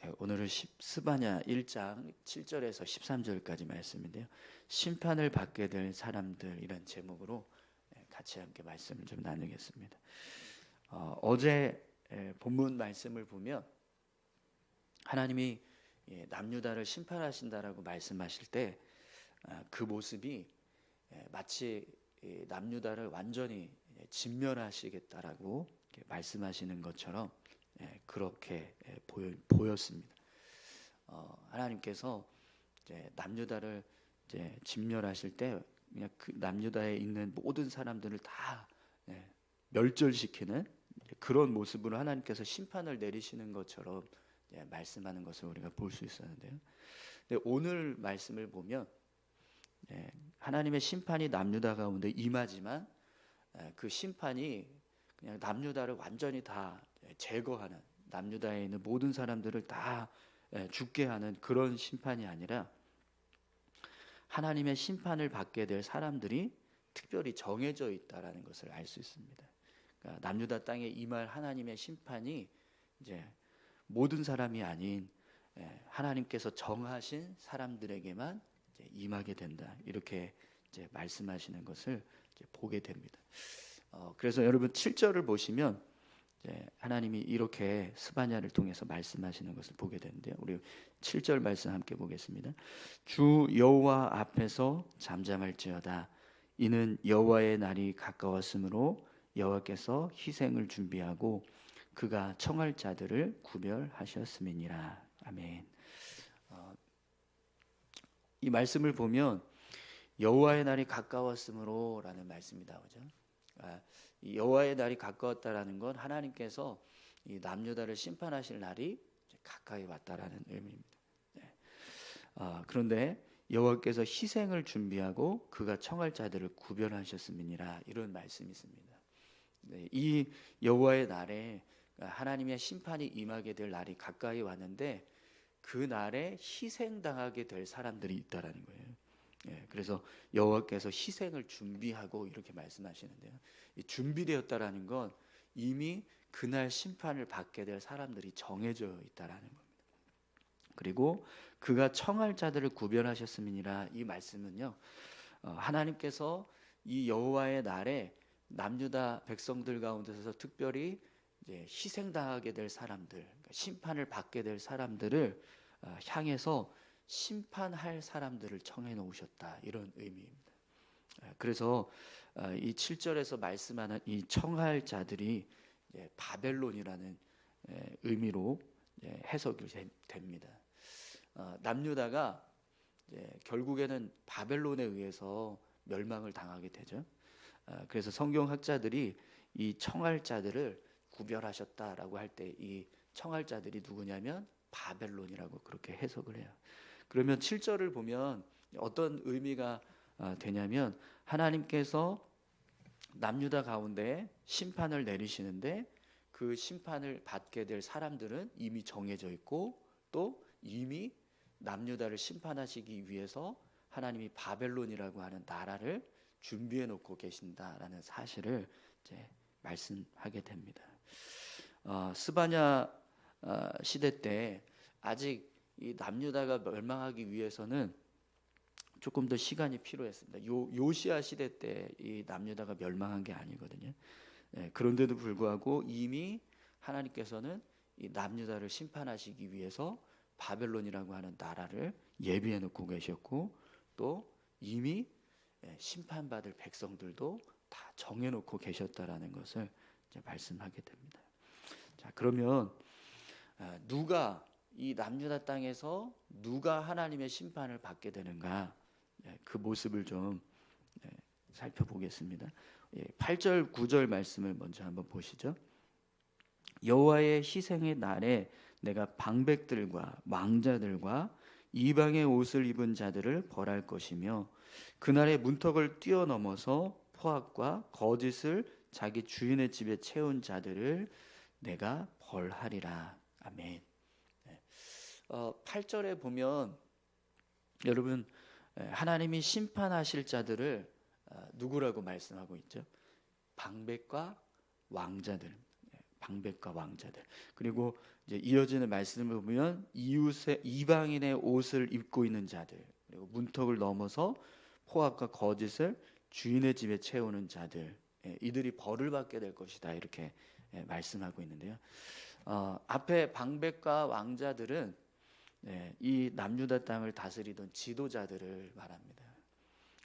오늘은 스바냐 1장 7절에서 13절까지 말씀인데요. 심판을 받게 될 사람들이란 제목으로 같이 함께 말씀을 좀 나누겠습니다. 어제 본문 말씀을 보면 하나님이 남유다를 심판하신다라고 말씀하실 때 그 모습이 마치 남유다를 완전히 진멸하시겠다라고 말씀하시는 것처럼 그렇게 보였습니다. 하나님께서 이제 남유다를 이제 진멸하실 때 그냥 그 남유다에 있는 모든 사람들을 다 멸절시키는 그런 모습으로 하나님께서 심판을 내리시는 것처럼 말씀하는 것을 우리가 볼 수 있었는데요. 근데 오늘 말씀을 보면 하나님의 심판이 남유다 가운데 임하지만 그 심판이 그냥 남유다를 완전히 다 제거하는, 남유다에 있는 모든 사람들을 다 죽게 하는 그런 심판이 아니라 하나님의 심판을 받게 될 사람들이 특별히 정해져 있다라는 것을 알 수 있습니다. 그러니까 남유다 땅에 임할 하나님의 심판이 이제 모든 사람이 아닌 하나님께서 정하신 사람들에게만 이제 임하게 된다, 이렇게 이제 말씀하시는 것을 이제 보게 됩니다. 그래서 여러분 7절을 보시면 하나님이 이렇게 스바냐를 통해서 말씀하시는 것을 보게 되는데요. 우리 7절 말씀 함께 보겠습니다. 주 여호와 앞에서 잠잠할지어다. 이는 여호와의 날이 가까웠으므로 여호와께서 희생을 준비하고 그가 청할 자들을 구별하셨음이니라. 아멘. 이 말씀을 보면 여호와의 날이 가까웠으므로 라는 말씀이 나오죠. 이 여호와의 날이 가까웠다라는 건 하나님께서 이 남유다를 심판하실 날이 가까이 왔다라는 의미입니다. 그런데 여호와께서 희생을 준비하고 그가 청할 자들을 구별하셨음이니라, 이런 말씀이 있습니다. 이 여호와의 날에 하나님의 심판이 임하게 될 날이 가까이 왔는데 그 날에 희생당하게 될 사람들이 있다라는 거예요. 그래서 여호와께서 희생을 준비하고 이렇게 말씀하시는데요. 이 준비되었다라는 건 이미 그날 심판을 받게 될 사람들이 정해져 있다라는 겁니다. 그리고 그가 청할 자들을 구별하셨음이니라, 이 말씀은요, 하나님께서 이 여호와의 날에 남유다 백성들 가운데서 특별히 이제 희생당하게 될 사람들, 그러니까 심판을 받게 될 사람들을 향해서 심판할 사람들을 정해 놓으셨다, 이런 의미입니다. 그래서 이 7절에서 말씀하는 이 청할 자들이 바벨론이라는 의미로 해석이 됩니다. 남유다가 결국에는 바벨론에 의해서 멸망을 당하게 되죠. 그래서 성경학자들이 이 청할 자들을 구별하셨다라고 할 때 이 청할 자들이 누구냐면 바벨론이라고 그렇게 해석을 해요. 그러면 7절을 보면 어떤 의미가 되냐면 하나님께서 남유다 가운데 심판을 내리시는데 그 심판을 받게 될 사람들은 이미 정해져 있고 또 이미 남유다를 심판하시기 위해서 하나님이 바벨론이라고 하는 나라를 준비해 놓고 계신다라는 사실을 이제 말씀하게 됩니다. 스바냐 시대 때 아직 이 남유다가 멸망하기 위해서는 조금 더 시간이 필요했습니다. 요시야 시대 때 이 남유다가 멸망한 게 아니거든요. 그런데도 불구하고 이미 하나님께서는 이 남유다를 심판하시기 위해서 바벨론이라고 하는 나라를 예비해 놓고 계셨고 또 이미 심판받을 백성들도 다 정해 놓고 계셨다라는 것을 이제 말씀하게 됩니다. 자, 그러면 누가 이 남유다 땅에서 누가 하나님의 심판을 받게 되는가, 그 모습을 좀 살펴보겠습니다. 8절 9절 말씀을 먼저 한번 보시죠. 여호와의 희생의 날에 내가 방백들과 왕자들과 이방의 옷을 입은 자들을 벌할 것이며 그날의 문턱을 뛰어넘어서 포악과 거짓을 자기 주인의 집에 채운 자들을 내가 벌하리라. 아멘. 8절에 보면 여러분 하나님이 심판하실 자들을 누구라고 말씀하고 있죠? 방백과 왕자들. 방백과 왕자들. 그리고 이제 이어지는 말씀을 보면 이웃의 이방인의 옷을 입고 있는 자들, 그리고 문턱을 넘어서 포악과 거짓을 주인의 집에 채우는 자들, 이들이 벌을 받게 될 것이다 이렇게 말씀하고 있는데요. 앞에 방백과 왕자들은 이 남유다 땅을 다스리던 지도자들을 말합니다.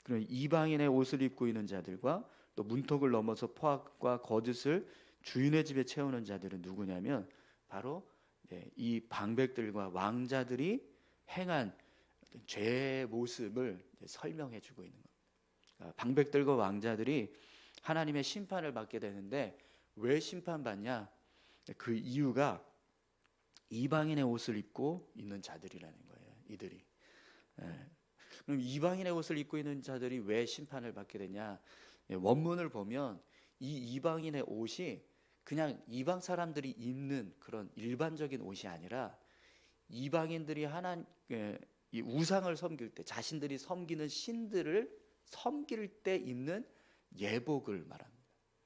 그리고 이방인의 옷을 입고 있는 자들과 또 문턱을 넘어서 포악과 거짓을 주인의 집에 채우는 자들은 누구냐면 바로 이 방백들과 왕자들이 행한 죄의 모습을 설명해 주고 있는 겁니다. 방백들과 왕자들이 하나님의 심판을 받게 되는데 왜 심판받냐? 그 이유가 이방인의 옷을 입고 있는 자들이라는 거예요. 이들이. 그럼 이방인의 옷을 입고 있는 자들이 왜 심판을 받게 되냐? 원문을 보면 이 이방인의 옷이 그냥 이방 사람들이 입는 그런 일반적인 옷이 아니라 이방인들이 이 우상을 섬길 때 자신들이 섬기는 신들을 섬길 때 입는 예복을 말합니다.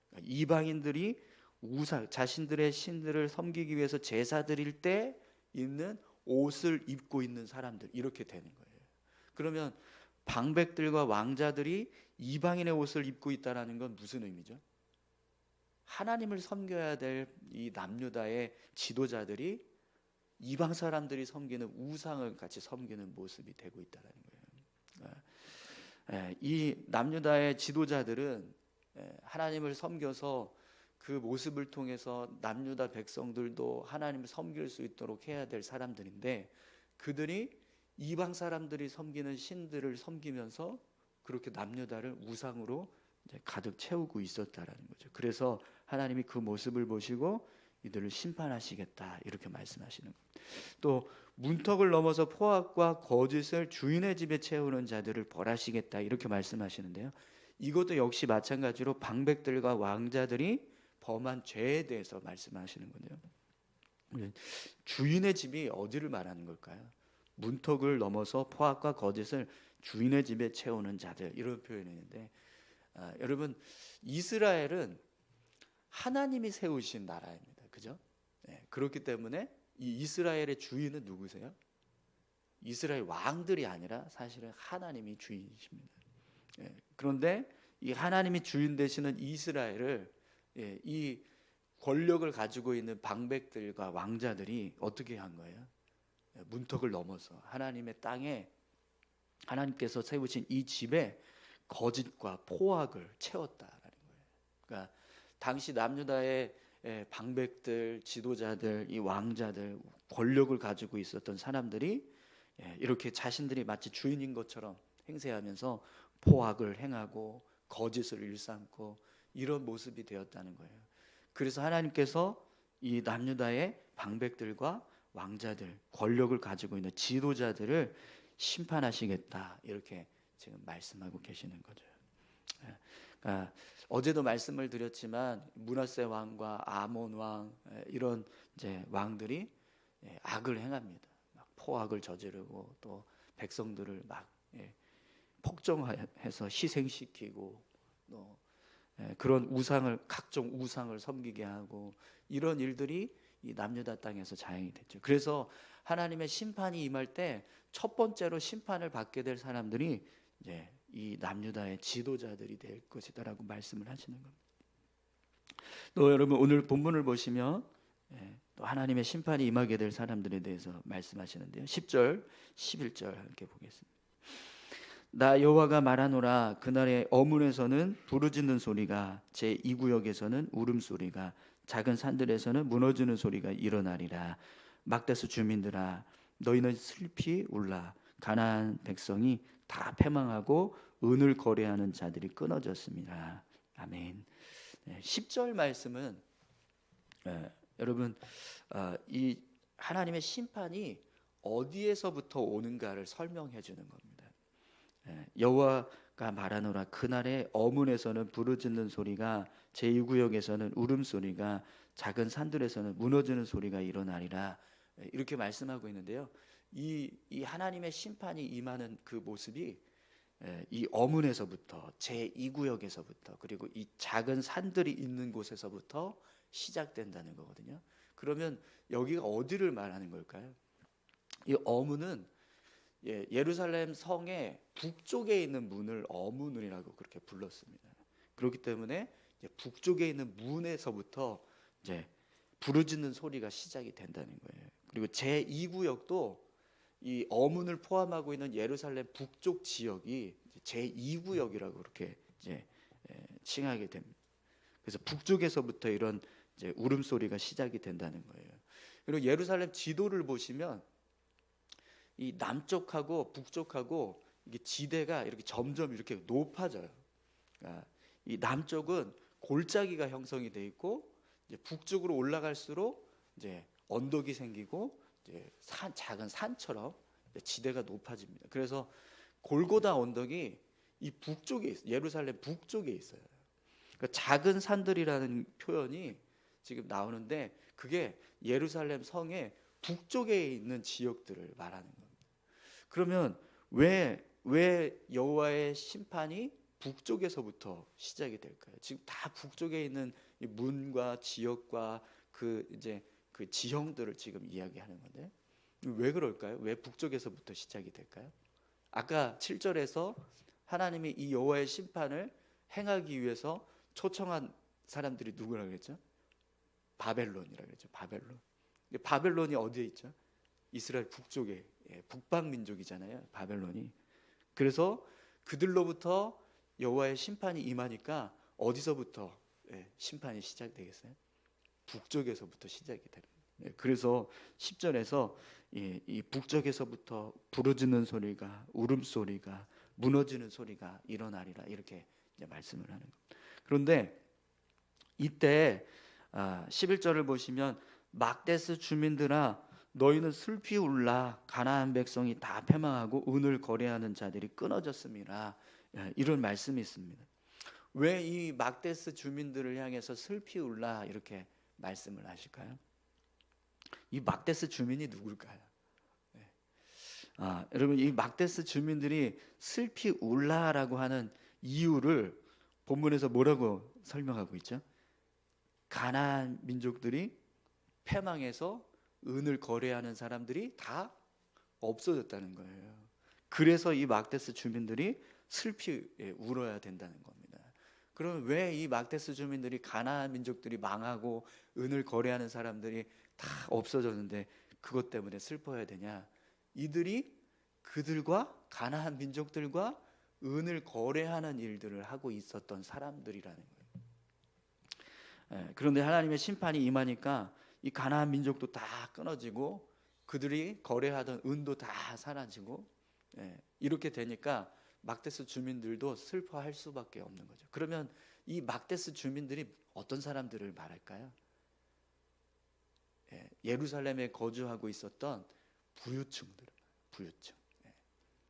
그러니까 이방인들이 자신들의 신들을 섬기기 위해서 제사 드릴 때 입는 옷을 입고 있는 사람들, 이렇게 되는 거예요. 그러면 방백들과 왕자들이 이방인의 옷을 입고 있다라는 건 무슨 의미죠? 하나님을 섬겨야 될 이 남유다의 지도자들이 이방 사람들이 섬기는 우상을 같이 섬기는 모습이 되고 있다는 거예요. 이 남유다의 지도자들은 하나님을 섬겨서 그 모습을 통해서 남유다 백성들도 하나님을 섬길 수 있도록 해야 될 사람들인데, 그들이 이방 사람들이 섬기는 신들을 섬기면서 그렇게 남유다를 우상으로 가득 채우고 있었다라는 거죠. 그래서 하나님이 그 모습을 보시고 이들을 심판하시겠다 이렇게 말씀하시는 겁니다. 또 문턱을 넘어서 포악과 거짓을 주인의 집에 채우는 자들을 벌하시겠다 이렇게 말씀하시는데요. 이것도 역시 마찬가지로 방백들과 왕자들이 범한 죄에 대해서 말씀하시는 건데요. 주인의 집이 어디를 말하는 걸까요? 문턱을 넘어서 포악과 거짓을 주인의 집에 채우는 자들, 이런 표현이있는데 여러분, 이스라엘은 하나님이 세우신 나라입니다. 그죠? 그렇기 때문에 이 이스라엘의 주인은 누구세요? 이스라엘 왕들이 아니라 사실은 하나님이 주인이십니다. 그런데 이 하나님이 주인 되시는 이스라엘을 이 권력을 가지고 있는 방백들과 왕자들이 어떻게 한 거예요? 문턱을 넘어서 하나님의 땅에 하나님께서 세우신 이 집에 거짓과 포악을 채웠다라는 거예요. 그러니까 당시 남유다의 방백들, 지도자들, 이 왕자들, 권력을 가지고 있었던 사람들이 이렇게 자신들이 마치 주인인 것처럼 행세하면서 포악을 행하고 거짓을 일삼고 이런 모습이 되었다는 거예요. 그래서 하나님께서 이 남유다의 방백들과 왕자들, 권력을 가지고 있는 지도자들을 심판하시겠다 이렇게 지금 말씀하고 계시는 거죠. 그러니까 어제도 말씀을 드렸지만 므낫세 왕과 아몬 왕 이런 이제 왕들이 악을 행합니다. 막 포악을 저지르고 또 백성들을 막 폭정해서 희생시키고 또 그런 각종 우상을 섬기게 하고 이런 일들이 이 남유다 땅에서 자행이 됐죠. 그래서 하나님의 심판이 임할 때 첫 번째로 심판을 받게 될 사람들이 이제 이 남유다의 지도자들이 될 것이다라고 말씀을 하시는 겁니다. 또 여러분 오늘 본문을 보시면 또 하나님의 심판이 임하게 될 사람들에 대해서 말씀하시는데요. 10절, 11절 함께 보겠습니다. 나 여호와가 말하노라. 그날의 어문에서는 부르짖는 소리가, 제2구역에서는 울음소리가, 작은 산들에서는 무너지는 소리가 일어나리라. 막대수 주민들아, 너희는 슬피 울라. 가나안 백성이 다 패망하고 은을 거래하는 자들이 끊어졌습니다. 아멘. 10절 말씀은 여러분 이 하나님의 심판이 어디에서부터 오는가를 설명해 주는 겁니다. 여호와가 말하노라. 그날의 어문에서는 부르짖는 소리가, 제2구역에서는 울음소리가, 작은 산들에서는 무너지는 소리가 일어나리라. 이렇게 말씀하고 있는데요. 이 하나님의 심판이 임하는 그 모습이 이 어문에서부터, 제2구역에서부터, 그리고 이 작은 산들이 있는 곳에서부터 시작된다는 거거든요. 그러면 여기가 어디를 말하는 걸까요? 이 어문은 예루살렘 성의 북쪽에 있는 문을 어문이라고 그렇게 불렀습니다. 그렇기 때문에 북쪽에 있는 문에서부터 이제 부르짖는 소리가 시작이 된다는 거예요. 그리고 제2구역도 이 어문을 포함하고 있는 예루살렘 북쪽 지역이 제2구역이라고 그렇게 이제 칭하게 됩니다. 그래서 북쪽에서부터 이런 이제 울음소리가 시작이 된다는 거예요. 그리고 예루살렘 지도를 보시면 이 남쪽하고 북쪽하고 이게 지대가 이렇게 점점 이렇게 높아져요. 그러니까 이 남쪽은 골짜기가 형성이 돼 있고 이제 북쪽으로 올라갈수록 이제 언덕이 생기고 이제 작은 산처럼 지대가 높아집니다. 그래서 골고다 언덕이 이 북쪽에 있어요. 예루살렘 북쪽에 있어요. 그러니까 작은 산들이라는 표현이 지금 나오는데 그게 예루살렘 성의 북쪽에 있는 지역들을 말하는 겁니다. 그러면 왜 여호와의 심판이 북쪽에서부터 시작이 될까요? 지금 다 북쪽에 있는 이 문과 지역과 그 이제 그 지형들을 지금 이야기하는 건데 왜 그럴까요? 왜 북쪽에서부터 시작이 될까요? 아까 7절에서 하나님이 이 여호와의 심판을 행하기 위해서 초청한 사람들이 누구라고 그랬죠? 바벨론이라고 그랬죠. 바벨론. 바벨론이 어디에 있죠? 이스라엘 북쪽에 북방 민족이잖아요. 바벨론이. 그래서 그들로부터 여호와의 심판이 임하니까 어디서부터 심판이 시작되겠어요? 북쪽에서부터 시작이 되는 거예요. 그래서 10절에서 이 북쪽에서부터 부르짖는 소리가 울음소리가 무너지는 소리가 일어나리라 이렇게 이제 말씀을 하는 겁니다. 그런데 이때 11절을 보시면 막데스 주민들아 너희는 슬피 울라 가나안 백성이 다 패망하고 은을 거래하는 자들이 끊어졌음이라 이런 말씀이 있습니다. 왜 이 막데스 주민들을 향해서 슬피 울라 이렇게 말씀을 하실까요? 이 막데스 주민이 누굴까요? 여러분 이 막데스 주민들이 슬피 울라라고 하는 이유를 본문에서 뭐라고 설명하고 있죠? 가나안 민족들이 패망해서 은을 거래하는 사람들이 다 없어졌다는 거예요. 그래서 이 막데스 주민들이 슬피 울어야 된다는 겁니다. 그러면 왜 이 막데스 주민들이 가나안 민족들이 망하고 은을 거래하는 사람들이 다 없어졌는데 그것 때문에 슬퍼해야 되냐? 이들이 그들과 가나안 민족들과 은을 거래하는 일들을 하고 있었던 사람들이라는 거예요. 그런데 하나님의 심판이 임하니까 이 가나안 민족도 다 끊어지고 그들이 거래하던 은도 다 사라지고 이렇게 되니까 막데스 주민들도 슬퍼할 수밖에 없는 거죠. 그러면 이 막데스 주민들이 어떤 사람들을 말할까요? 예루살렘에 거주하고 있었던 부유층들, 부유층.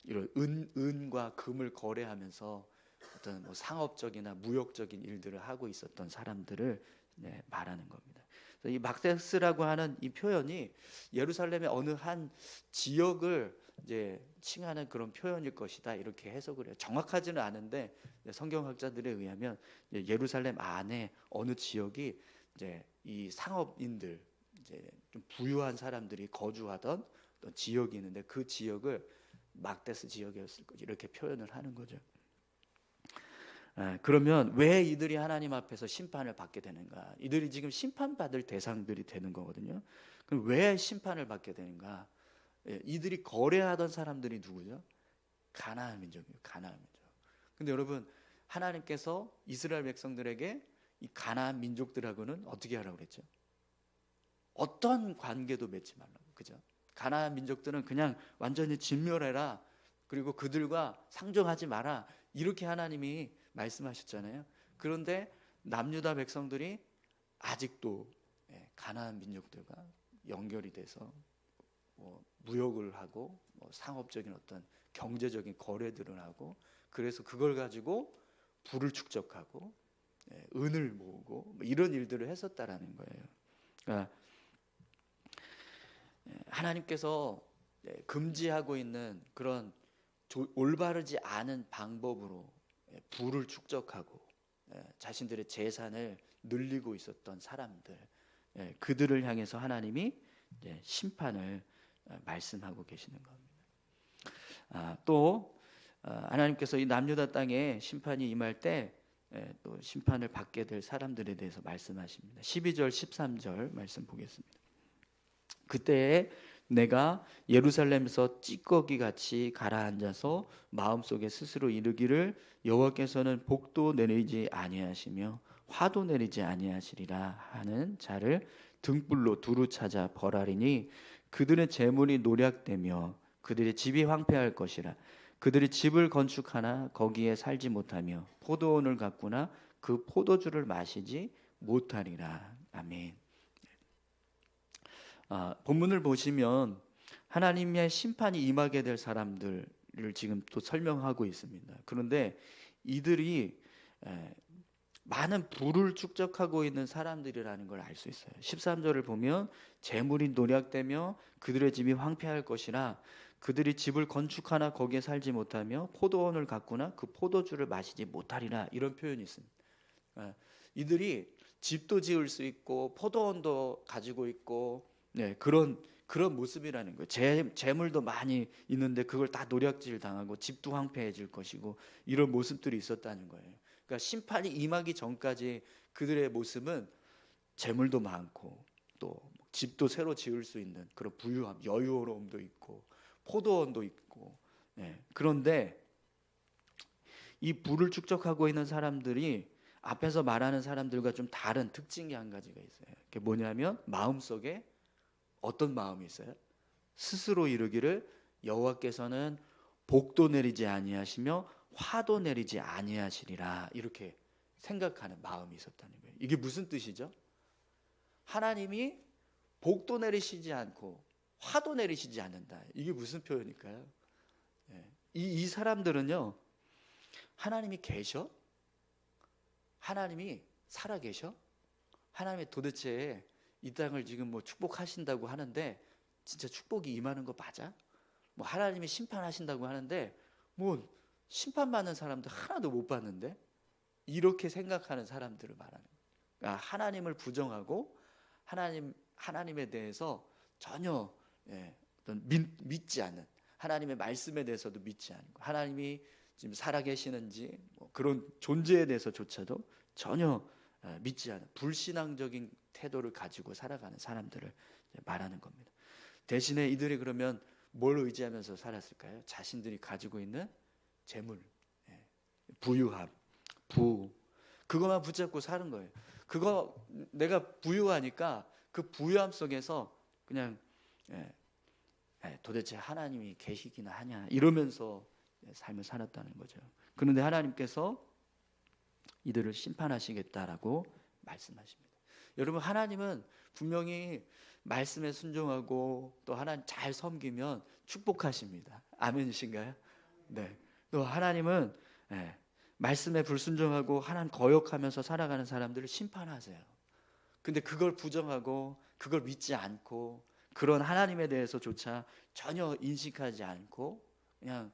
이런 은과 금을 거래하면서 어떤 뭐 상업적이나 무역적인 일들을 하고 있었던 사람들을 말하는 겁니다. 이 막데스라고 하는 이 표현이 예루살렘의 어느 한 지역을 이제 칭하는 그런 표현일 것이다 이렇게 해석을 해요. 정확하지는 않은데 성경학자들에 의하면 예루살렘 안에 어느 지역이 이제 이 상업인들 이제 좀 부유한 사람들이 거주하던 어떤 지역이 있는데 그 지역을 막데스 지역이었을 거지 이렇게 표현을 하는 거죠. 그러면 왜 이들이 하나님 앞에서 심판을 받게 되는가? 이들이 지금 심판받을 대상들이 되는 거거든요. 그럼 왜 심판을 받게 되는가? 이들이 거래하던 사람들이 누구죠? 가나안 민족이에요. 가나안 민족. 근데 여러분 하나님께서 이스라엘 백성들에게 이 가나안 민족들하고는 어떻게 하라고 그랬죠? 어떤 관계도 맺지 말라고. 그죠? 가나안 민족들은 그냥 완전히 진멸해라. 그리고 그들과 상종하지 마라. 이렇게 하나님이 말씀하셨잖아요. 그런데 남유다 백성들이 아직도 가나안 민족들과 연결이 돼서 무역을 하고 상업적인 어떤 경제적인 거래들을 하고 그래서 그걸 가지고 부를 축적하고 은을 모으고 이런 일들을 했었다라는 거예요. 그러니까 하나님께서 금지하고 있는 그런 올바르지 않은 방법으로 부를 축적하고 자신들의 재산을 늘리고 있었던 사람들, 그들을 향해서 하나님이 심판을 말씀하고 계시는 겁니다. 또 하나님께서 이 남유다 땅에 심판이 임할 때 또 심판을 받게 될 사람들에 대해서 말씀하십니다. 12절 13절 말씀 보겠습니다. 그때에 내가 예루살렘에서 찌꺼기 같이 가라앉아서 마음속에 스스로 이르기를 여호와께서는 복도 내리지 아니하시며 화도 내리지 아니하시리라 하는 자를 등불로 두루 찾아 벌하리니 그들의 재물이 노략되며 그들의 집이 황폐할 것이라. 그들이 집을 건축하나 거기에 살지 못하며 포도원을 가꾸나 그 포도주를 마시지 못하리라. 아멘. 본문을 보시면 하나님의 심판이 임하게 될 사람들을 지금 또 설명하고 있습니다. 그런데 이들이 많은 부를 축적하고 있는 사람들이라는 걸 알 수 있어요. 13절을 보면 재물이 노략되며 그들의 집이 황폐할 것이라. 그들이 집을 건축하나 거기에 살지 못하며 포도원을 가꾸나 그 포도주를 마시지 못하리라. 이런 표현이 있습니다. 이들이 집도 지을 수 있고 포도원도 가지고 있고 그런 모습이라는 거예요. 재물도 많이 있는데 그걸 다 노략질 당하고 집도 황폐해질 것이고 이런 모습들이 있었다는 거예요. 그러니까 심판이 임하기 전까지 그들의 모습은 재물도 많고 또 집도 새로 지을 수 있는 그런 부유함, 여유로움도 있고 포도원도 있고. 그런데 이 부를 축적하고 있는 사람들이 앞에서 말하는 사람들과 좀 다른 특징이 한 가지가 있어요. 그게 뭐냐면 마음속에 어떤 마음이 있어요? 스스로 이르기를 여호와께서는 복도 내리지 아니하시며 화도 내리지 아니하시리라. 이렇게 생각하는 마음이 있었다는 거예요. 이게 무슨 뜻이죠? 하나님이 복도 내리시지 않고 화도 내리시지 않는다. 이게 무슨 표현일까요? 이 사람들은요, 하나님이 계셔? 하나님이 살아 계셔? 하나님이 도대체 이 땅을 지금 뭐 축복하신다고 하는데 진짜 축복이 임하는 거 맞아? 뭐 하나님이 심판하신다고 하는데 뭐 심판받는 사람들 하나도 못 봤는데? 이렇게 생각하는 사람들을 말하는 거예요. 그러니까 하나님을 부정하고 하나님에 대해서 전혀 어떤 믿지 않는, 하나님의 말씀에 대해서도 믿지 않고 하나님이 지금 살아계시는지 뭐 그런 존재에 대해서조차도 전혀 믿지 않은 불신앙적인 태도를 가지고 살아가는 사람들을 말하는 겁니다. 대신에 이들이 그러면 뭘 의지하면서 살았을까요? 자신들이 가지고 있는 재물, 부유함, 그것만 붙잡고 사는 거예요. 그거 내가 부유하니까 그 부유함 속에서 그냥 도대체 하나님이 계시기나 하냐 이러면서 삶을 살았다는 거죠. 그런데 하나님께서 이들을 심판하시겠다라고 말씀하십니다. 여러분, 하나님은 분명히 말씀에 순종하고 또 하나님 잘 섬기면 축복하십니다. 아멘이신가요? 네. 또 하나님은 말씀에 불순종하고 하나님 거역하면서 살아가는 사람들을 심판하세요. 근데 그걸 부정하고 그걸 믿지 않고 그런 하나님에 대해서조차 전혀 인식하지 않고 그냥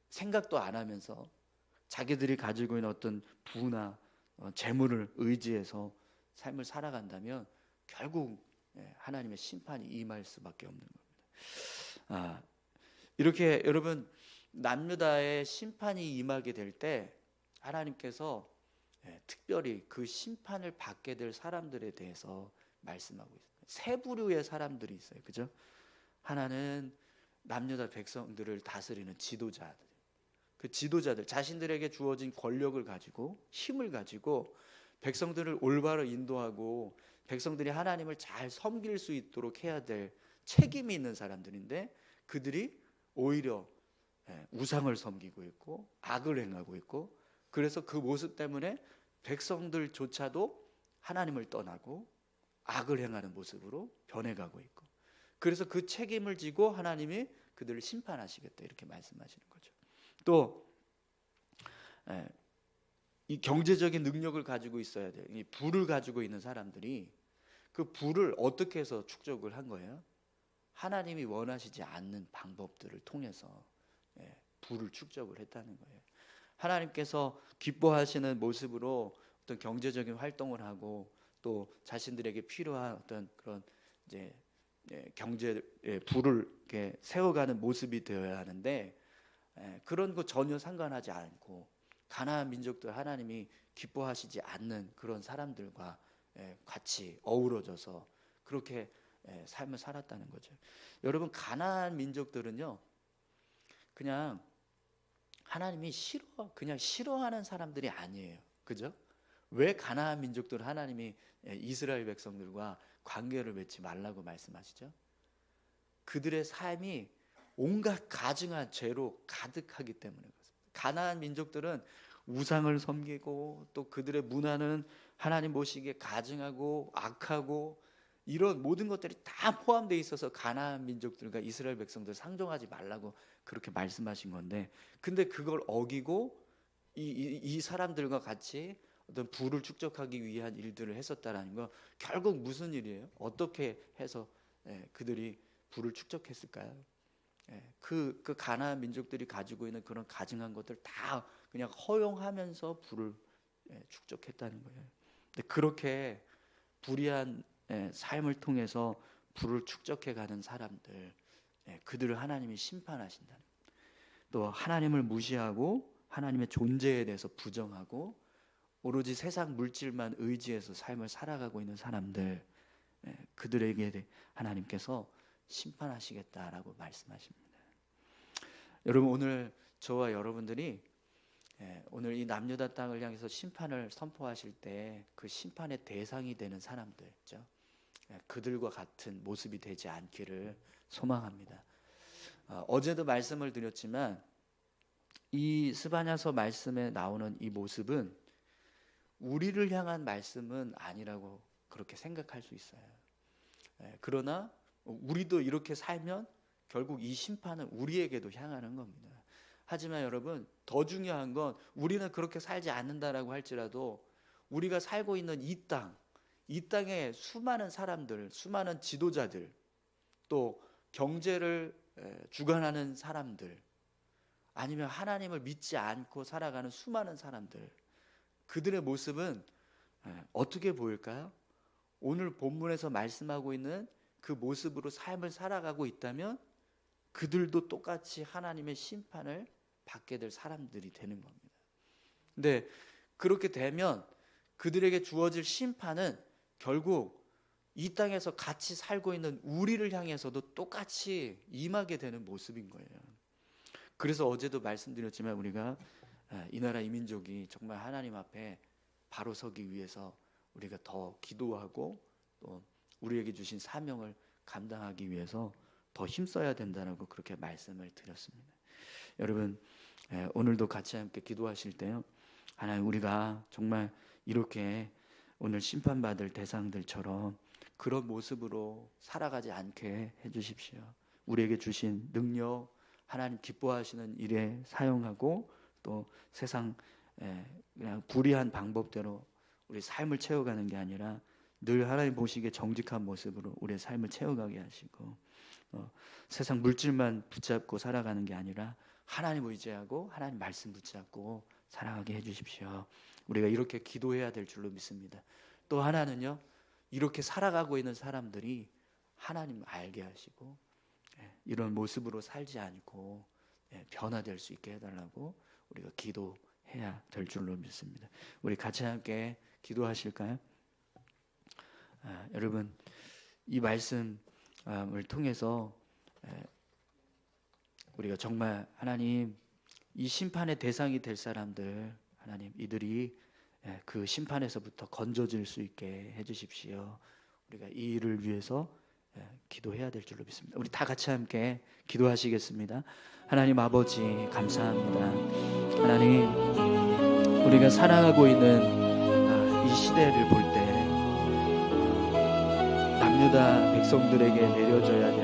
생각도 안 하면서 자기들이 가지고 있는 어떤 부나 재물을 의지해서 삶을 살아간다면 결국 하나님의 심판이 임할 수밖에 없는 겁니다. 이렇게 여러분, 남유다의 심판이 임하게 될 때 하나님께서 특별히 그 심판을 받게 될 사람들에 대해서 말씀하고 있습니다. 세 부류의 사람들이 있어요. 그죠? 하나는 남유다 백성들을 다스리는 지도자들. 그 지도자들, 자신들에게 주어진 권력을 가지고 힘을 가지고 백성들을 올바로 인도하고 백성들이 하나님을 잘 섬길 수 있도록 해야 될 책임이 있는 사람들인데 그들이 오히려 우상을 섬기고 있고 악을 행하고 있고, 그래서 그 모습 때문에 백성들조차도 하나님을 떠나고 악을 행하는 모습으로 변해가고 있고, 그래서 그 책임을 지고 하나님이 그들을 심판하시겠다 이렇게 말씀하시는 거죠. 또 이 경제적인 능력을 가지고 있어야 돼요. 이 부를 가지고 있는 사람들이 그 부를 어떻게 해서 축적을 한 거예요? 하나님이 원하시지 않는 방법들을 통해서 부를 축적을 했다는 거예요. 하나님께서 기뻐하시는 모습으로 어떤 경제적인 활동을 하고 또 자신들에게 필요한 어떤 그런 이제 경제의 부를 이렇게 세워가는 모습이 되어야 하는데 그런 거 전혀 상관하지 않고 가나안 민족들 하나님이 기뻐하시지 않는 그런 사람들과 같이 어우러져서 그렇게 삶을 살았다는 거죠. 여러분, 가나안 민족들은요 그냥 하나님이 그냥 싫어하는 사람들이 아니에요. 그죠? 왜 가나안 민족들 하나님이 이스라엘 백성들과 관계를 맺지 말라고 말씀하시죠? 그들의 삶이 온갖 가증한 죄로 가득하기 때문에 그렇습니다. 가나안 민족들은 우상을 섬기고 또 그들의 문화는 하나님 보시기에 가증하고 악하고 이런 모든 것들이 다 포함되어 있어서 가나안 민족들과 이스라엘 백성들 상종하지 말라고 그렇게 말씀하신 건데, 근데 그걸 어기고 이 사람들과 같이 어떤 부를 축적하기 위한 일들을 했었다라는 거, 결국 무슨 일이에요? 어떻게 해서 그들이 부를 축적했을까요? 그 가나안 민족들이 가지고 있는 그런 가증한 것들 다 그냥 허용하면서 부를 축적했다는 거예요. 근데 그렇게 불의한 삶을 통해서 부를 축적해가는 사람들, 그들을 하나님이 심판하신다. 또 하나님을 무시하고 하나님의 존재에 대해서 부정하고 오로지 세상 물질만 의지해서 삶을 살아가고 있는 사람들, 그들에게 하나님께서 심판하시겠다라고 말씀하십니다. 여러분, 오늘 저와 여러분들이 오늘 이 남유다 땅을 향해서 심판을 선포하실 때 그 심판의 대상이 되는 사람들 있죠. 그들과 같은 모습이 되지 않기를 소망합니다. 어제도 말씀을 드렸지만 이 스바냐서 말씀에 나오는 이 모습은 우리를 향한 말씀은 아니라고 그렇게 생각할 수 있어요. 그러나 우리도 이렇게 살면 결국 이 심판은 우리에게도 향하는 겁니다. 하지만 여러분, 더 중요한 건 우리는 그렇게 살지 않는다라고 할지라도 우리가 살고 있는 이 땅에 수많은 사람들, 수많은 지도자들, 또 경제를 주관하는 사람들, 아니면 하나님을 믿지 않고 살아가는 수많은 사람들, 그들의 모습은 어떻게 보일까요? 오늘 본문에서 말씀하고 있는 그 모습으로 삶을 살아가고 있다면 그들도 똑같이 하나님의 심판을 받게 될 사람들이 되는 겁니다. 근데 그렇게 되면 그들에게 주어질 심판은 결국 이 땅에서 같이 살고 있는 우리를 향해서도 똑같이 임하게 되는 모습인 거예요. 그래서 어제도 말씀드렸지만 우리가 이 나라 이 민족이 정말 하나님 앞에 바로 서기 위해서 우리가 더 기도하고 또 우리에게 주신 사명을 감당하기 위해서 더 힘써야 된다고 그렇게 말씀을 드렸습니다. 여러분, 오늘도 같이 함께 기도하실 때요, 하나님, 우리가 정말 이렇게 오늘 심판받을 대상들처럼 그런 모습으로 살아가지 않게 해주십시오. 우리에게 주신 능력, 하나님 기뻐하시는 일에 사용하고 또 세상 그냥 불의한 방법대로 우리 삶을 채워가는 게 아니라 늘 하나님 보시기에 정직한 모습으로 우리의 삶을 채워가게 하시고, 세상 물질만 붙잡고 살아가는 게 아니라 하나님 의지하고 하나님 말씀 붙잡고 살아가게 해주십시오. 우리가 이렇게 기도해야 될 줄로 믿습니다. 또 하나는요, 이렇게 살아가고 있는 사람들이 하나님을 알게 하시고 이런 모습으로 살지 않고 변화될 수 있게 해달라고 우리가 기도해야 될 줄로 믿습니다. 우리 같이 함께 기도하실까요? 여러분, 이 말씀을 통해서 우리가 정말 하나님, 이 심판의 대상이 될 사람들, 하나님, 이들이 그 심판에서부터 건져질 수 있게 해주십시오. 우리가 이 일을 위해서 기도해야 될 줄로 믿습니다. 우리 다 같이 함께 기도하시겠습니다. 하나님 아버지, 감사합니다. 하나님, 우리가 살아가고 있는 이 시대를 볼 때 남유다 백성들에게 내려져야 될